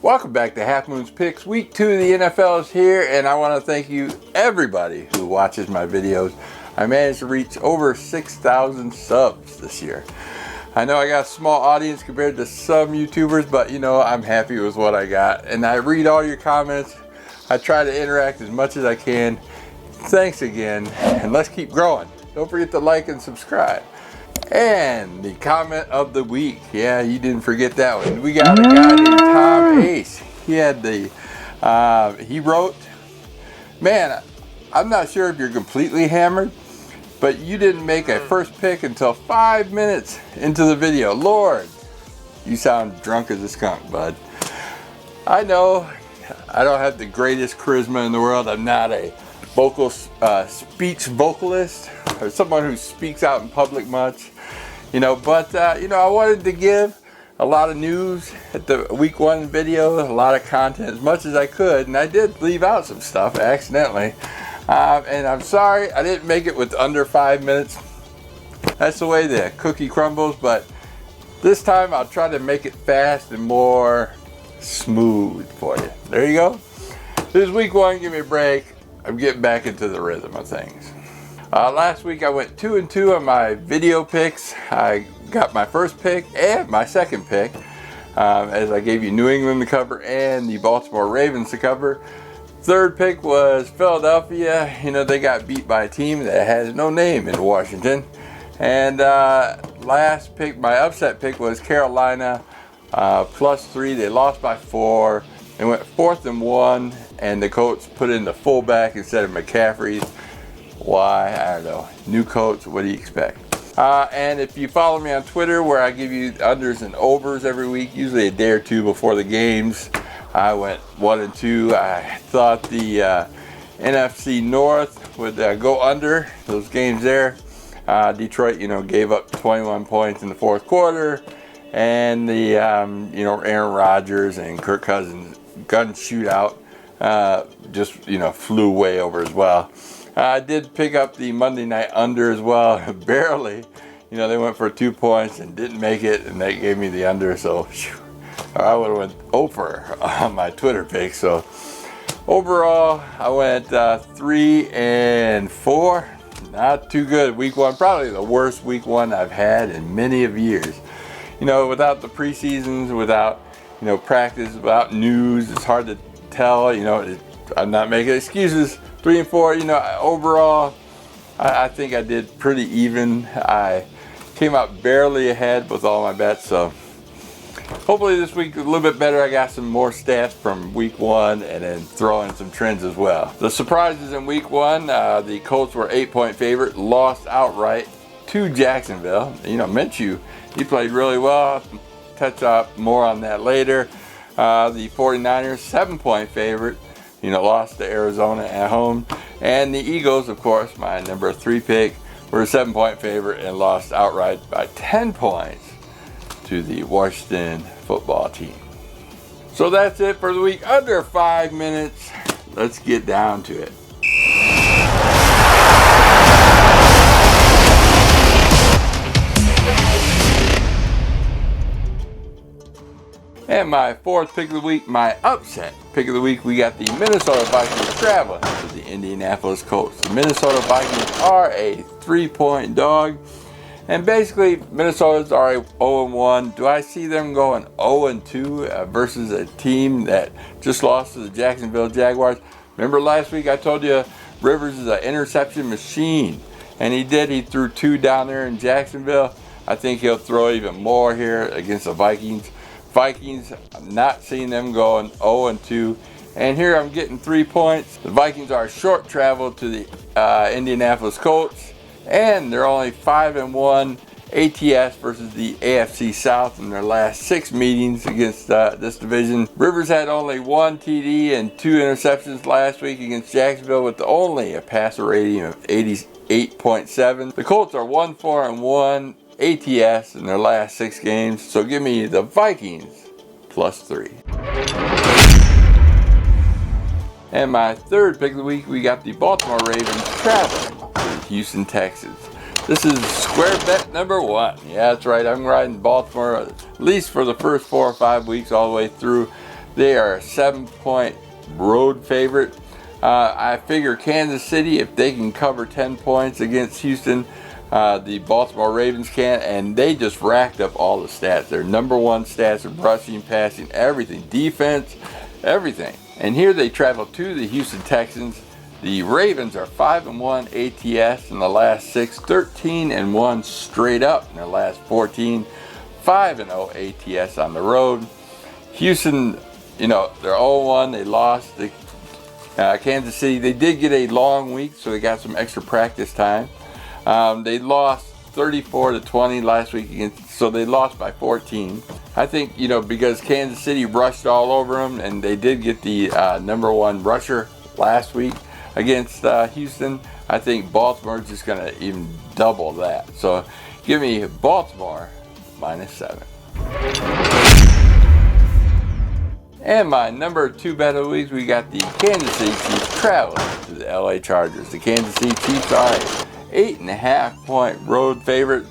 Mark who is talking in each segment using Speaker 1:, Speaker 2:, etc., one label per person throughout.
Speaker 1: Welcome back to Half Moon's Picks. Week 2 of the NFL is here, and I want to thank you, everybody who watches my videos. I managed to reach over 6,000 subs this year. I know I got a small audience compared to some YouTubers, but you know, I'm happy with what I got. And I read all your comments. I try to interact as much as I can. Thanks again, and let's keep growing. Don't forget to like and subscribe. And the comment of the week. Yeah, you didn't forget that one. We got a guy named Tom Ace. He had he wrote, man, I'm not sure if you're completely hammered, but you didn't make a first pick until 5 minutes into the video. Lord, you sound drunk as a skunk, bud. I know I don't have the greatest charisma in the world. I'm not a speech vocalist or someone who speaks out in public much, you know, but you know, I wanted to give a lot of news at the week 1 video, a lot of content as much as I could, and I did leave out some stuff accidentally, and I'm sorry I didn't make it with under 5 minutes. That's the way the cookie crumbles, but this time I'll try to make it fast and more smooth for you. There you go. This is week 1. Give me a break. I'm getting back into the rhythm of things. Last week I went 2-2 on my video picks. I got my first pick and my second pick, as I gave you New England to cover and the Baltimore Ravens to cover. Third pick was Philadelphia. You know, they got beat by a team that has no name in Washington. And last pick, my upset pick, was Carolina +3. They lost by 4. They went 4th and 1, and the Colts put in the fullback instead of McCaffrey. Why? I don't know. New coach, what do you expect? And if you follow me on Twitter, where I give you unders and overs every week, usually a day or two before the games, I went 1-2. I thought the NFC North would go under those games there. Detroit, you know, gave up 21 points in the fourth quarter, and the you know, Aaron Rodgers and Kirk Cousins gun shootout just, you know, flew way over as well. I did pick up the Monday night under as well, barely. You know, they went for 2 points and didn't make it, and they gave me the under, so I would have went over on my Twitter pick. So overall, I went 3-4. Not too good. Week 1, probably the worst week 1 I've had in many of years. You know, without the preseasons, without, you know, practice, without news, it's hard to tell. You know, I'm not making excuses. 3-4. You know, overall, I think I did pretty even. I came out barely ahead with all my bets, so hopefully this week a little bit better. I got some more stats from week 1 and then throw in some trends as well. The surprises in week 1, the Colts were 8-point favorite, lost outright to Jacksonville. You know, Minshew, he played really well. Touch up more on that later. The 49ers, 7-point favorite, you know, lost to Arizona at home. And the Eagles, of course, my number 3 pick, were a 7-point favorite and lost outright by 10 points to the Washington football team. So that's it for the week. Under 5 minutes. Let's get down to it. And my 4th pick of the week, my upset pick of the week, we got the Minnesota Vikings traveling to the Indianapolis Colts. The Minnesota Vikings are a 3-point dog. And basically, Minnesota's are 0-1. Do I see them going 0-2 versus a team that just lost to the Jacksonville Jaguars? Remember last week I told you Rivers is an interception machine. And he did. He threw 2 down there in Jacksonville. I think he'll throw even more here against the Vikings. Vikings, I'm not seeing them going 0-2. And here I'm getting 3 points. The Vikings are short travel to the Indianapolis Colts. And they're only 5-1 ATS versus the AFC South in their last 6 meetings against this division. Rivers had only 1 TD and 2 interceptions last week against Jacksonville with only a passer rating of 88.7. The Colts are 1-4-1 ATS in their last 6 games. So give me the Vikings +3. And my 3rd pick of the week, we got the Baltimore Ravens traveling to Houston, Texas. This is square bet number 1. Yeah, that's right. I'm riding Baltimore at least for the first 4 or 5 weeks all the way through. They are a 7-point road favorite. I figure Kansas City, if they can cover 10 points against Houston, the Baltimore Ravens can, and they just racked up all the stats. Their number one stats are rushing, passing, everything, defense, everything. And here they travel to the Houston Texans. The Ravens are 5-1 ATS in the last 6, 13-1 straight up in their last 14, 5-0 ATS on the road. Houston, they're 0-1. They lost to Kansas City. They did get a long week, so they got some extra practice time. They lost 34-20 last week so they lost by 14. I think, because Kansas City rushed all over them, and they did get the number one rusher last week against Houston. I think Baltimore's just going to even double that. So give me Baltimore -7. And my number 2 bet of the week, we got the Kansas City Chiefs traveling to the LA Chargers. The Kansas City Chiefs are a 8.5-point road favorite,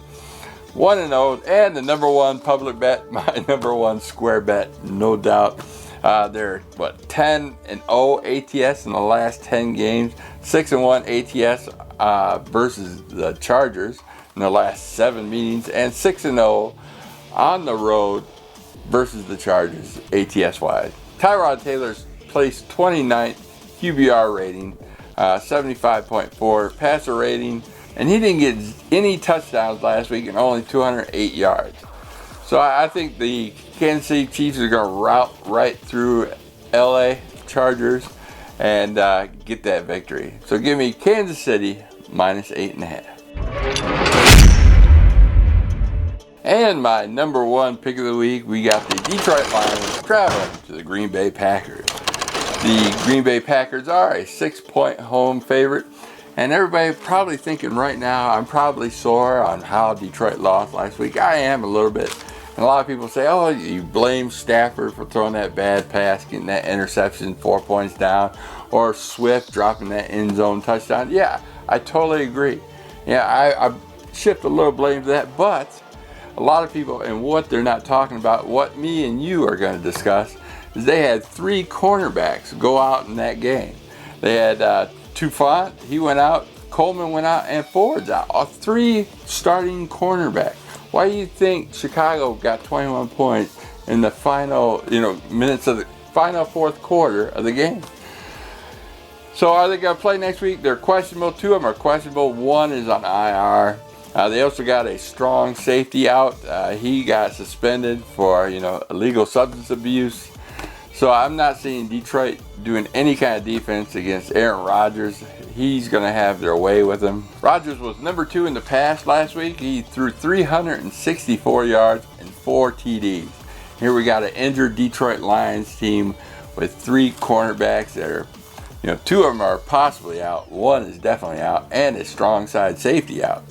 Speaker 1: 1-0, and the number one public bet, my number one square bet, no doubt. They're 10-0 ATS in the last 10 games, 6-1 ATS versus the Chargers in the last 7 meetings, and 6-0 on the road versus the Chargers ATS wise. Tyrod Taylor's placed 29th QBR rating, 75.4 passer rating, and he didn't get any touchdowns last week and only 208 yards. So I think the Kansas City Chiefs are going to route right through LA Chargers and get that victory. So give me Kansas City -8.5. And my number 1 pick of the week, we got the Detroit Lions traveling to the Green Bay Packers. The Green Bay Packers are a 6-point home favorite. And everybody probably thinking right now, I'm probably sore on how Detroit lost last week. I am a little bit. And a lot of people say, oh, you blame Stafford for throwing that bad pass, getting that interception 4 points down, or Swift dropping that end zone touchdown. Yeah, I totally agree. Yeah, I shift a little blame to that, but a lot of people, and what they're not talking about, what me and you are going to discuss, is they had 3 cornerbacks go out in that game. They had Tufant, he went out, Coleman went out, and Ford's out. All 3 starting cornerbacks. Why do you think Chicago got 21 points in the final, minutes of the final 4th quarter of the game? So are they going to play next week? They're questionable. 2 of them are questionable. 1 is on IR. They also got a strong safety out. He got suspended for, illegal substance abuse. So I'm not seeing Detroit doing any kind of defense against Aaron Rodgers. He's going to have their way with him. Rodgers was number 2 in the pass last week. He threw 364 yards and 4 TDs. Here we got an injured Detroit Lions team with 3 cornerbacks that are, 2 of them are possibly out. 1 is definitely out, and a strong side safety out.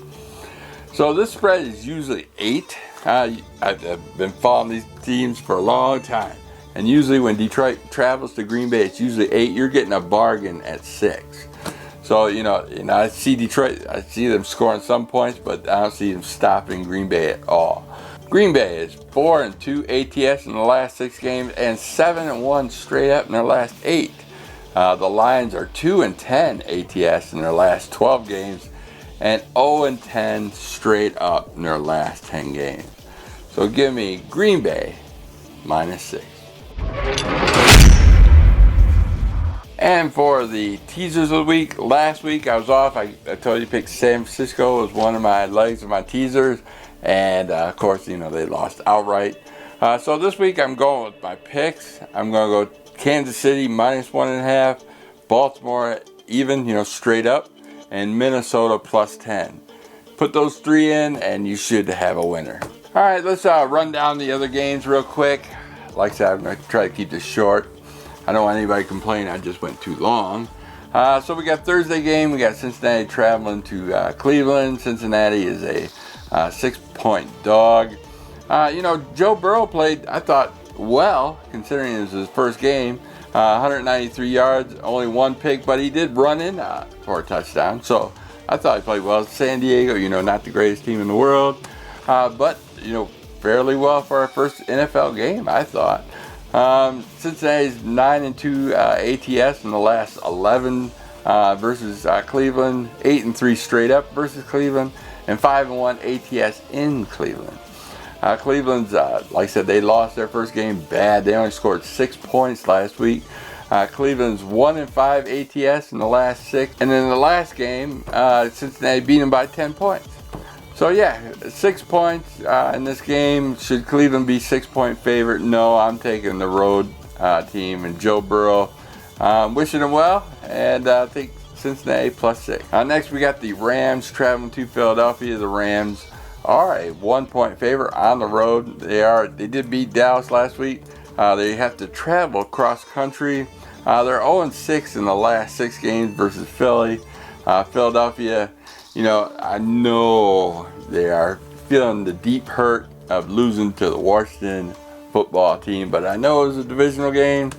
Speaker 1: So this spread is usually 8. I've been following these teams for a long time. And usually when Detroit travels to Green Bay, it's usually 8. You're getting a bargain at 6. So, I see Detroit, I see them scoring some points, but I don't see them stopping Green Bay at all. Green Bay is 4-2 ATS in the last 6 games and 7-1 straight up in their last 8. The Lions are 2-10 ATS in their last 12 games and 0-10 straight up in their last 10 games. So give me Green Bay -6. And for the teasers of the week, last week I was off. I told you to pick San Francisco as one of my legs of my teasers. And of course, they lost outright. So this week I'm going with my picks. I'm going to go Kansas City -1.5, Baltimore even, straight up, and Minnesota +10. Put those 3 in and you should have a winner. All right, let's run down the other games real quick. Like I said, I'm going to try to keep this short. I don't want anybody complaining I just went too long. So we got Thursday game. We got Cincinnati traveling to Cleveland. Cincinnati is a 6-point dog. Joe Burrow played, I thought, well, considering it was his first game. 193 yards, only 1 pick, but he did run in for a touchdown. So I thought he played well. San Diego, not the greatest team in the world, but fairly well for our first NFL game, I thought. Cincinnati's 9-2 ATS in the last 11 versus Cleveland, 8-3 straight up versus Cleveland, and 5-1 ATS in Cleveland. Cleveland's, like I said, they lost their first game bad. They only scored 6 points last week. Cleveland's 1-5 ATS in the last 6, and in the last game, Cincinnati beat them by 10 points. So yeah, 6 points in this game. Should Cleveland be 6-point favorite? No, I'm taking the road team and Joe Burrow. Wishing them well, and I think Cincinnati +6. Next, we got the Rams traveling to Philadelphia. The Rams are a 1-point favorite on the road. They did beat Dallas last week. They have to travel cross country. They're 0-6 in the last 6 games versus Philly. Philadelphia, I know they are feeling the deep hurt of losing to the Washington football team, but I know it was a divisional game.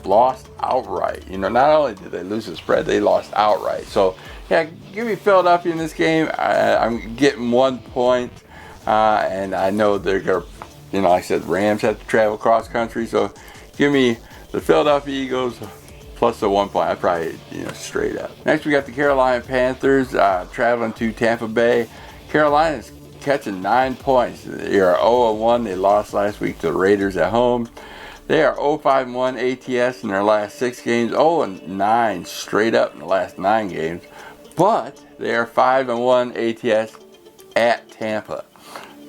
Speaker 1: Lost outright. Not only did they lose the spread, they lost outright. So, yeah, give me Philadelphia in this game. I'm getting 1 point, and I know they're going to, like I said, Rams have to travel cross country. So, give me the Philadelphia Eagles plus the 1 point. I probably, straight up. Next, we got the Carolina Panthers traveling to Tampa Bay. Carolina's catching 9 points. They are 0-1. They lost last week to the Raiders at home. They are 0-5-1 ATS in their last 6 games, 0-9 straight up in the last 9 games, but they are 5-1 ATS at Tampa.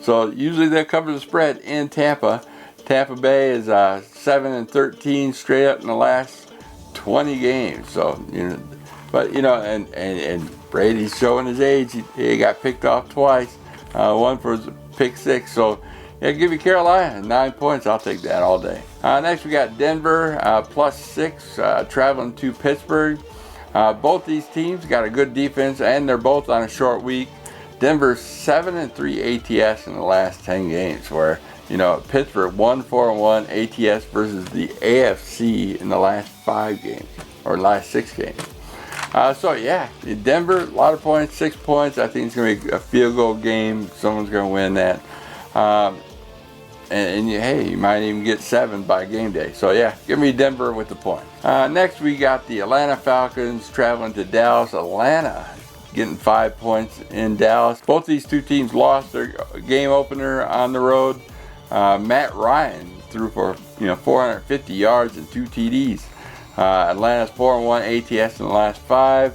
Speaker 1: So usually they cover the spread in Tampa. Tampa Bay is 7-13 straight up in the last 20 games. So but and Brady's showing his age. He got picked off twice, one for his pick 6. So. Yeah, give me Carolina, 9 points. I'll take that all day. Next, we got Denver, +6, traveling to Pittsburgh. Both these teams got a good defense, and they're both on a short week. Denver's 7-3 ATS in the last 10 games, where, Pittsburgh 1-4-1 ATS versus the AFC in the last 5 games, or last 6 games. So, yeah, Denver, a lot of points, 6 points. I think it's going to be a field goal game. Someone's going to win that. Hey, you might even get 7 by game day. So yeah, give me Denver with the point. Next, we got the Atlanta Falcons traveling to Dallas. Atlanta getting 5 points in Dallas. Both these two teams lost their game opener on the road. Matt Ryan threw for 450 yards and 2 TDs. Atlanta's 4-1 ATS in the last 5.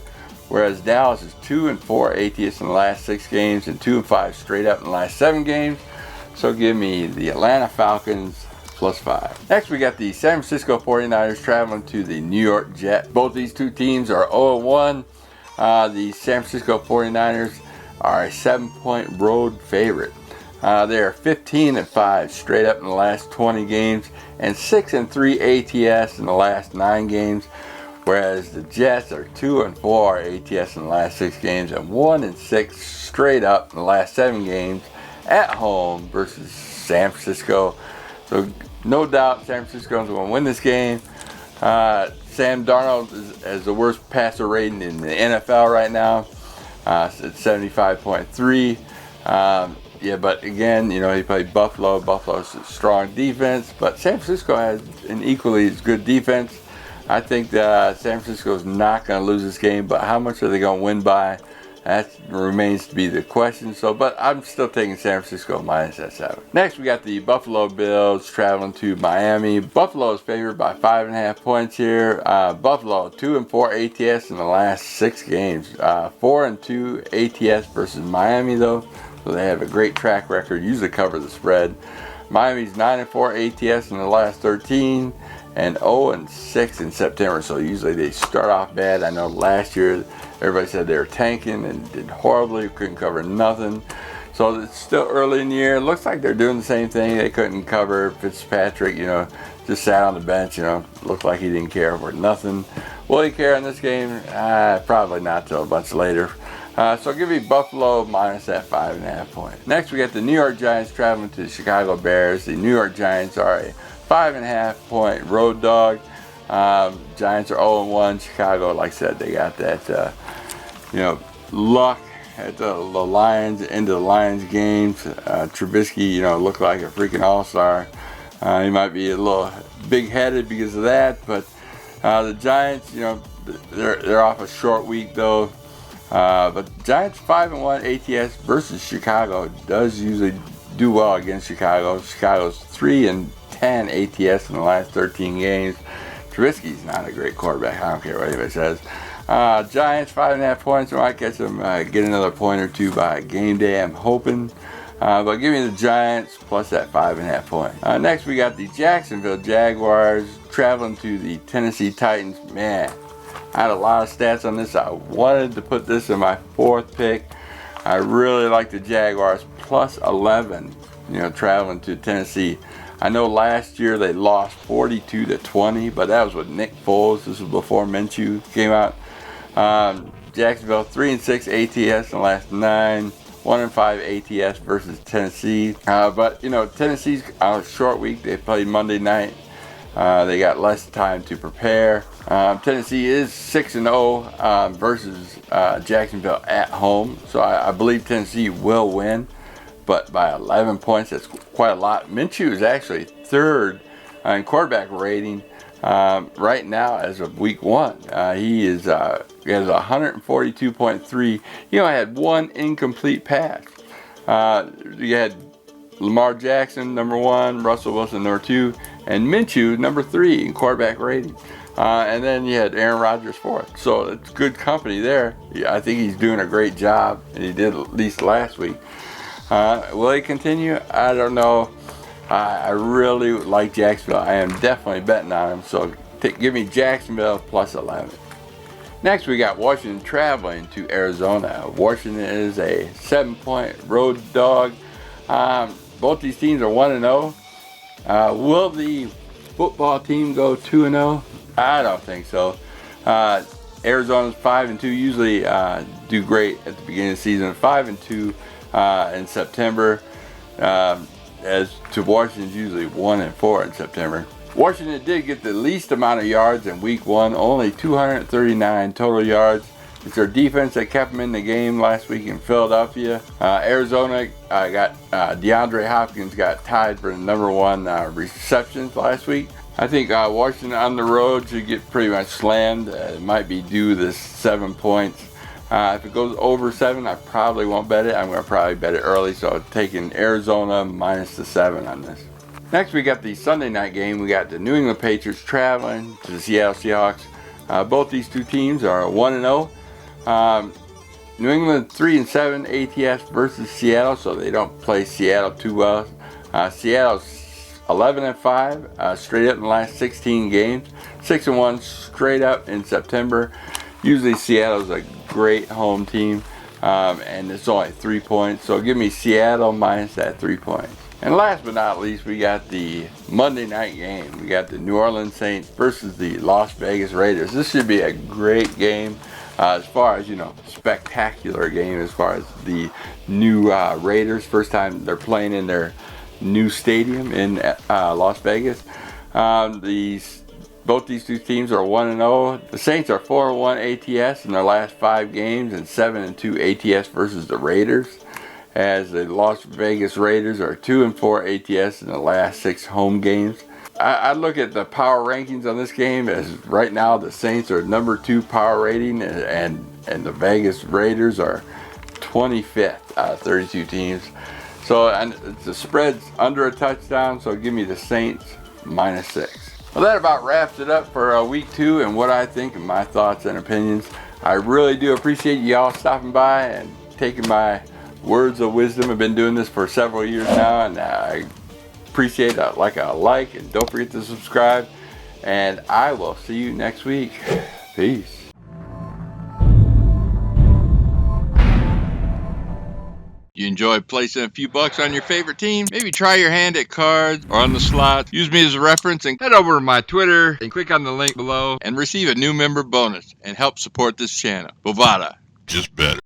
Speaker 1: Whereas Dallas is 2-4 ATS in the last 6 games and 2-5 straight up in the last 7 games. So give me the Atlanta Falcons +5. Next, we got the San Francisco 49ers traveling to the New York Jets. Both these two teams are 0-1. The San Francisco 49ers are a 7-point road favorite. They are 15-5 straight up in the last 20 games and 6-3 ATS in the last 9 games. Whereas the Jets are 2-4 ATS in the last 6 games and 1-6 straight up in the last 7 games at home versus San Francisco. So no doubt San Francisco is going to win this game. Sam Darnold is the worst passer rating in the NFL right now. It's 75.3. Yeah, but again, he played Buffalo. Buffalo's a strong defense, but San Francisco has an equally as good defense. I think that San Francisco is not going to lose this game, but how much are they going to win by? That remains to be the question. But I'm still taking San Francisco minus that 7. Next, we got the Buffalo Bills traveling to Miami. Buffalo is favored by 5.5 points here. Buffalo 2-4 ATS in the last 6 games. 4-2 ATS versus Miami though, so they have a great track record. Usually cover the spread. Miami's 9-4 ATS in the last 13. And 0-6 in September, so usually they start off bad. I know last year everybody said they were tanking and did horribly, couldn't cover nothing. So it's still early in the year. It looks like they're doing the same thing. They couldn't cover. Fitzpatrick, just sat on the bench, looked like he didn't care for nothing. Will he care in this game? Probably not till a bunch later. So give me Buffalo minus that 5.5 points. Next, we got the New York Giants traveling to the Chicago Bears. The New York Giants are a 5.5 point road dog. Giants are 0-1. Chicago, like I said, they got that, luck at the Lions, into the Lions games. Trubisky, looked like a freaking all-star. He might be a little big-headed because of that, but the Giants, you know, they're off a short week though. But Giants 5-1 ATS versus Chicago does usually do well against Chicago. Chicago's 3-10 ATS in the last 13 games. Trubisky's not a great quarterback. I don't care what anybody says. Giants 5.5 points. I might catch them get another point or two by game day, I'm hoping. But give me the Giants plus that 5.5 points. Next we got the Jacksonville Jaguars traveling to the Tennessee Titans. Man, I had a lot of stats on this. I wanted to put this in my fourth pick. I really like the Jaguars plus 11, you know, traveling to Tennessee. I know last year they lost 42-20, but that was with Nick Foles. This was before Minshew came out. Jacksonville 3-6 ATS in the last 9. 1-5 ATS versus Tennessee. But you know, Tennessee's on a short week. They played Monday night. They got less time to prepare. Tennessee is 6-0 versus Jacksonville at home. So I believe Tennessee will win, but by 11 points. That's quite a lot. Minshew is actually third in quarterback rating right now as of week 1. He has 142.3. He only had one incomplete pass. You had Lamar Jackson number 1, Russell Wilson number 2, and Minshew number 3 in quarterback rating. And then you had Aaron Rodgers 4th. So it's good company there. Yeah, I think he's doing a great job, and he did at least last week. Will he continue? I don't know. I really like Jacksonville. I am definitely betting on him. So give me Jacksonville plus 11. Next, we got Washington traveling to Arizona. Washington is a 7-point road dog. Both these teams are 1-0. Will the football team go 2-0? I don't think so. Arizona's 5-2. Usually do great at the beginning of the season. 5-2 in September. As to Washington's usually 1-4 in September. Washington did get the least amount of yards in week 1, only 239 total yards. It's their defense that kept them in the game last week in Philadelphia. Arizona got DeAndre Hopkins got tied for the number 1 receptions last week. I think Washington on the road should get pretty much slammed. It might be due to 7 points. If it goes over 7, I probably won't bet it. I'm going to probably bet it early, so I'm taking Arizona minus the 7 on this. Next, we got the Sunday night game. We got the New England Patriots traveling to the Seattle Seahawks. Both these two teams are 1-0. New England 3-7 ATS versus Seattle, so they don't play Seattle too well. Seattle's 11-5 straight up in the last 16 games. 6-1 straight up in September. Usually Seattle's a great home team, and it's only 3 points, so give me Seattle minus that 3 points. And last but not least, we got the Monday night game. We got the New Orleans Saints versus the Las Vegas Raiders. This should be a great game as far as, you know, spectacular game as far as the new Raiders. First time they're playing in their new stadium in Las Vegas. Both these two teams are 1-0. The Saints are 4-1 ATS in their last 5 games and 7-2 ATS versus the Raiders. As the Las Vegas Raiders are 2-4 ATS in the last 6 home games. I look at the power rankings on this game as right now the Saints are number 2 power rating and the Vegas Raiders are 25th out of 32 teams. So and the spread's under a touchdown, so give me the Saints minus 6. Well, that about wraps it up for week 2 and what I think and my thoughts and opinions. I really do appreciate y'all stopping by and taking my words of wisdom. I've been doing this for several years now, and I appreciate a like, and don't forget to subscribe. And I will see you next week. Peace. You enjoy placing a few bucks on your favorite team? Maybe try your hand at cards or on the slots. Use me as a reference and head over to my Twitter and click on the link below and receive a new member bonus and help support this channel. Bovada. Just better.